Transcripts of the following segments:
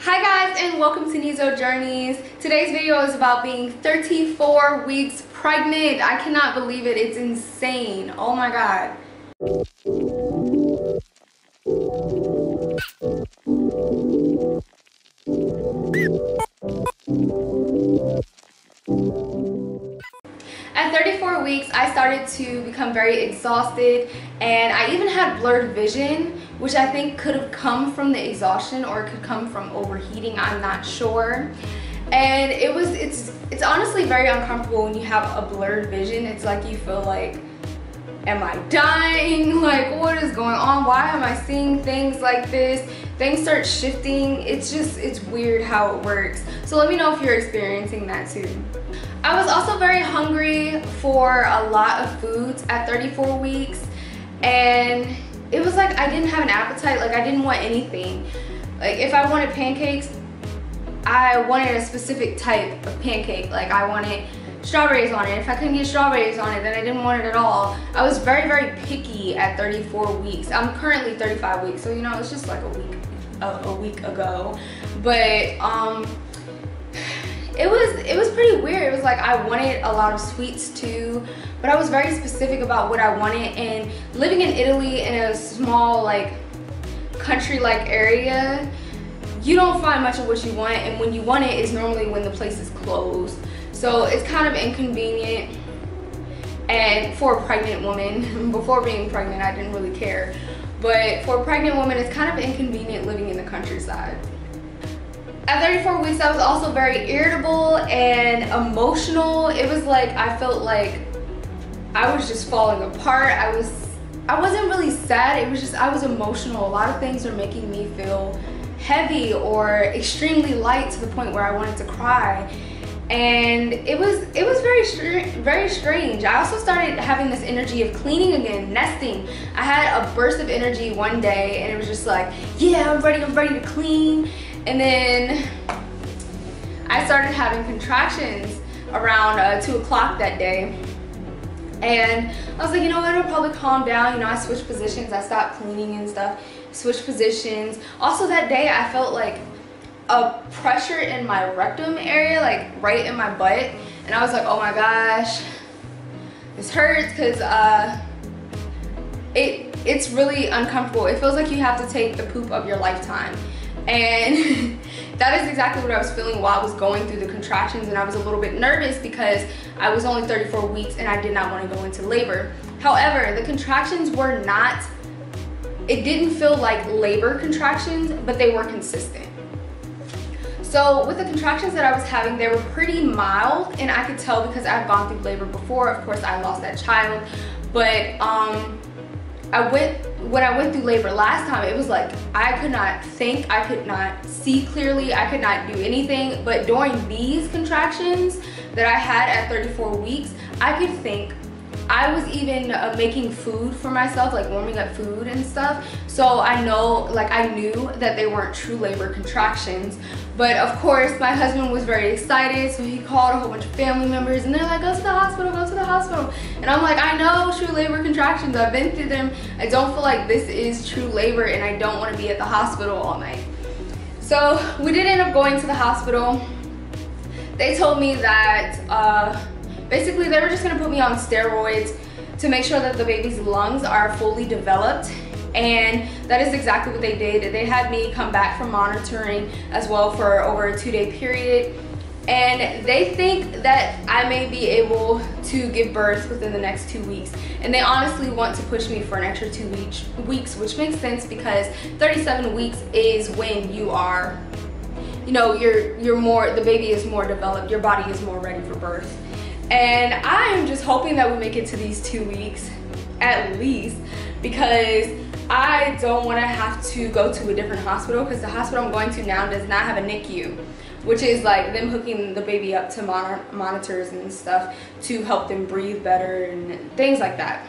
Hi guys, and welcome to Nizo Journeys. Today's video is about being 34 weeks pregnant. I cannot believe it. It's insane. Oh my god. At 34 weeks, I started to become very exhausted, and I even had blurred vision, which I think could have come from the exhaustion or it could come from overheating. I'm not sure. And it's honestly very uncomfortable when you have a blurred vision. It's like you feel like, am I dying? Like, what is going on? Why am I seeing things like this? Things start shifting. It's weird how it works. So let me know if you're experiencing that too. I was also very hungry for a lot of foods at 34 weeks, and it was like I didn't have an appetite. Like, I didn't want anything. Like, if I wanted pancakes, I wanted a specific type of pancake. Like, I wanted strawberries on it. If I couldn't get strawberries on it, then I didn't want it at all. I was very, very picky at 34 weeks. I'm currently 35 weeks, so you know, it's just like a week ago. But it was pretty weird. It was like I wanted a lot of sweets too, but I was very specific about what I wanted. And living in Italy in a small, like, country-like area, you don't find much of what you want, and when you want it is normally when the place is closed. So it's kind of inconvenient. And for a pregnant woman, before being pregnant I didn't really care, but for a pregnant woman it's kind of inconvenient living in the countryside. At 34 weeks I was also very irritable and emotional. It was like I felt like I was just falling apart. I wasn't really sad, it was just I was emotional. A lot of things are making me feel heavy or extremely light to the point where I wanted to cry. And it was very strange. I also started having this energy of cleaning again, nesting. I had a burst of energy one day and it was just like, yeah, I'm ready to clean. And then I started having contractions around 2 o'clock that day. And I was like, you know what, it'll probably calm down. You know, I switched positions, I stopped cleaning and stuff, switched positions. Also that day I felt like a pressure in my rectum area, like right in my butt. And I was like, oh my gosh, this hurts, because it's really uncomfortable. It feels like you have to take the poop of your lifetime. And that is exactly what I was feeling while I was going through the contractions, and I was a little bit nervous because I was only 34 weeks and I did not want to go into labor. However, the contractions were not, it didn't feel like labor contractions, but they were consistent. So with the contractions that I was having, they were pretty mild, and I could tell because I've gone through labor before. Of course, I lost that child, but when I went through labor last time, it was like I could not think, I could not see clearly, I could not do anything. But during these contractions that I had at 34 weeks, I could think. I was even making food for myself, like warming up food and stuff. So I knew that they weren't true labor contractions. But of course, my husband was very excited, so he called a whole bunch of family members, and they're like, go to the hospital, go to the hospital. And I'm like, I know true labor contractions, I've been through them. I don't feel like this is true labor, and I don't want to be at the hospital all night. So we did end up going to the hospital. They told me that basically they were just gonna put me on steroids to make sure that the baby's lungs are fully developed. And that is exactly what they did. They had me come back from monitoring as well for over a 2-day period. And they think that I may be able to give birth within the next 2 weeks. And they honestly want to push me for an extra 2 weeks, which makes sense because 37 weeks is when you are, you know, the baby is more developed, your body is more ready for birth. And I am just hoping that we make it to these 2 weeks at least, because I don't want to have to go to a different hospital, because the hospital I'm going to now does not have a NICU, which is like them hooking the baby up to monitors and stuff to help them breathe better and things like that.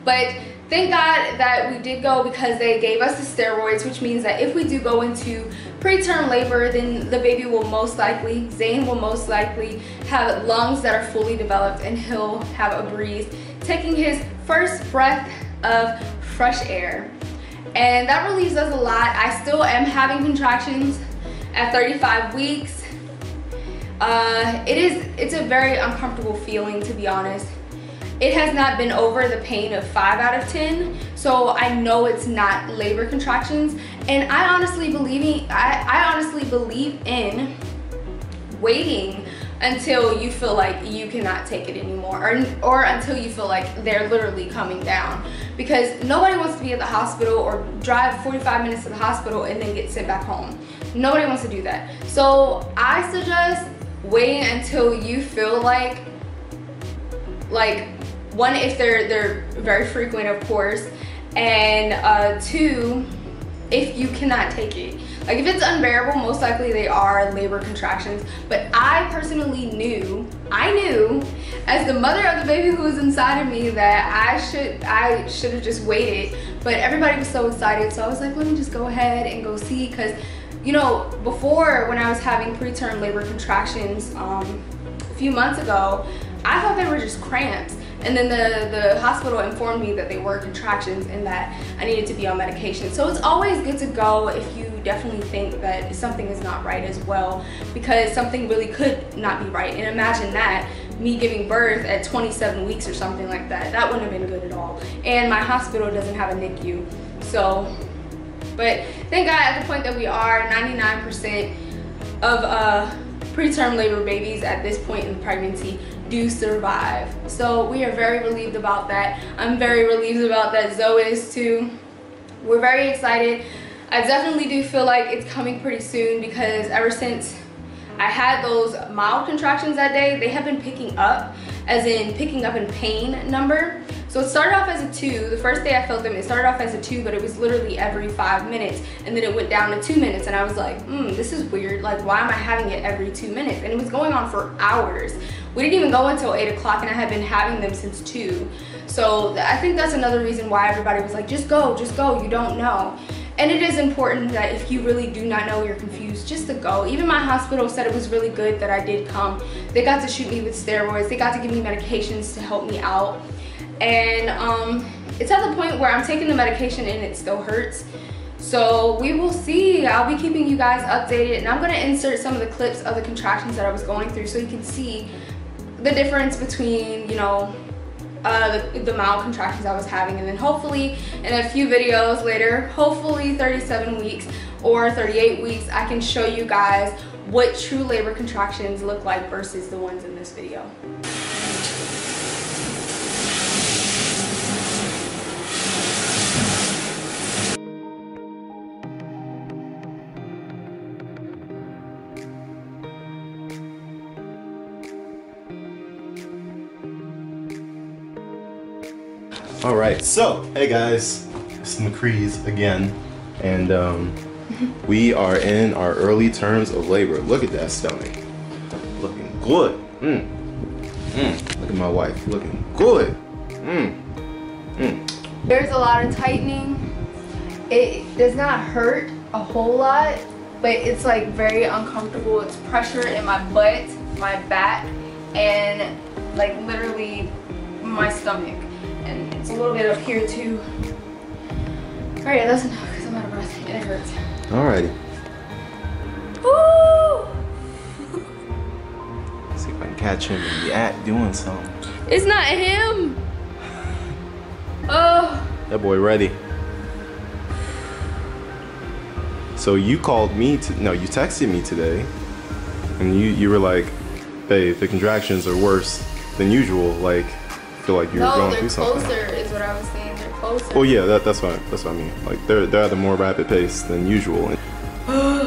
But thank God that we did go, because they gave us the steroids, which means that if we do go into preterm labor, then the baby will most likely, Zane will most likely have lungs that are fully developed, and he'll have a breeze, taking his first breath of fresh air. and that relieves us a lot. I still am having contractions at 35 weeks. It's a very uncomfortable feeling, to be honest. It has not been over the pain of 5 out of 10, so I know it's not labor contractions. And I honestly believe in waiting until you feel like you cannot take it anymore, or until you feel like they're literally coming down, because nobody wants to be at the hospital or drive 45 minutes to the hospital and then get sent back home. Nobody wants to do that. So I suggest waiting until you feel like one, if they're very frequent, of course, and two, if you cannot take it. Like, if it's unbearable, most likely they are labor contractions. But I personally knew, as the mother of the baby who was inside of me, that I should have just waited. But everybody was so excited, so I was like, let me just go ahead and go see, because, you know, before, when I was having preterm labor contractions a few months ago, I thought they were just cramps. And then the hospital informed me that they were contractions and that I needed to be on medication. So it's always good to go if you definitely think that something is not right as well, because something really could not be right. And imagine that, me giving birth at 27 weeks or something like that. That wouldn't have been good at all. And my hospital doesn't have a NICU. So, but thank God, at the point that we are, 99% of preterm labor babies at this point in pregnancy do survive. So we are very relieved about that. I'm very relieved about that. Zoe is too. We're very excited. I definitely do feel like it's coming pretty soon, because ever since I had those mild contractions that day, they have been picking up, as in picking up in pain number. So it started off as a 2. The first day I felt them, it started off as a 2, but it was literally every 5 minutes. And then it went down to 2 minutes. And I was like, this is weird. Like, why am I having it every 2 minutes? And it was going on for hours. We didn't even go until 8 o'clock, and I had been having them since 2. So I think that's another reason why everybody was like, just go, you don't know. And it is important that if you really do not know, you're confused, just to go. Even my hospital said it was really good that I did come. They got to shoot me with steroids. They got to give me medications to help me out. And it's at the point where I'm taking the medication and it still hurts. So we will see. I'll be keeping you guys updated, and I'm going to insert some of the clips of the contractions that I was going through so you can see the difference between, you know, the mild contractions I was having, and then hopefully in a few videos later, hopefully 37 weeks or 38 weeks, I can show you guys what true labor contractions look like versus the ones in this video. All right, so hey guys, it's McCree's again, and we are in our early terms of labor. Look at that stomach, looking good. Look at my wife, looking good. There's a lot of tightening. It does not hurt a whole lot, but it's like very uncomfortable. It's pressure in my butt, my back, and like literally my stomach. And it's a little bit up here too. Alright, that's enough because I'm out of breath and it hurts. Alrighty. Woo! See if I can catch him in the act doing something. It's not him! Oh. That boy ready. So you called me, you texted me today, and you were like, babe, the contractions are worse than usual, like, feel like you're going through something. No, they're closer is what I was saying. They're closer. Well, yeah, that's what I mean. Like they're at a more rapid pace than usual.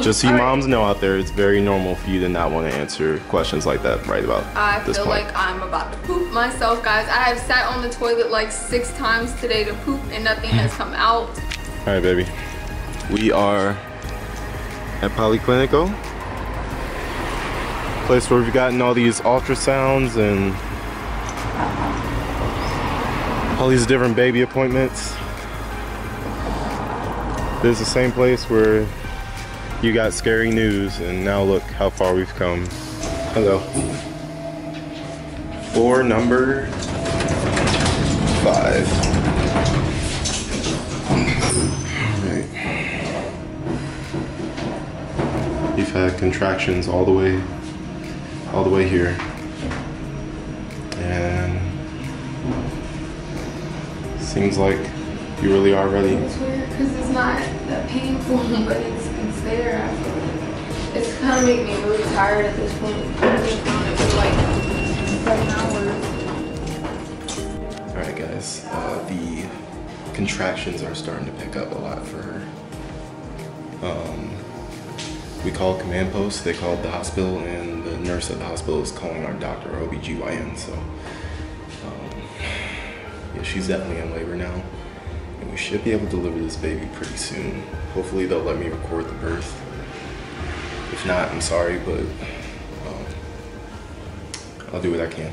Just so you moms know out there, it's very normal for you to not want to answer questions like that right about this point. I feel like I'm about to poop myself, guys. I have sat on the toilet like 6 times today to poop and nothing has come out. All right, baby. We are at Polyclinico, place where we've gotten all these ultrasounds and all these different baby appointments. This is the same place where you got scary news, and now look how far we've come. Hello. Floor number 5. You've had contractions all the way here. And seems like you really are ready. It's weird because it's not that painful, but it's there. I feel like it's kind of making me really tired at this point. I've been doing it for like 7 hours. All right, guys. The contractions are starting to pick up a lot for her. We called command post, they called the hospital, and the nurse at the hospital is calling our doctor, our OBGYN, so yeah, she's definitely in labor now, and we should be able to deliver this baby pretty soon. Hopefully they'll let me record the birth. If not, I'm sorry, but I'll do what I can.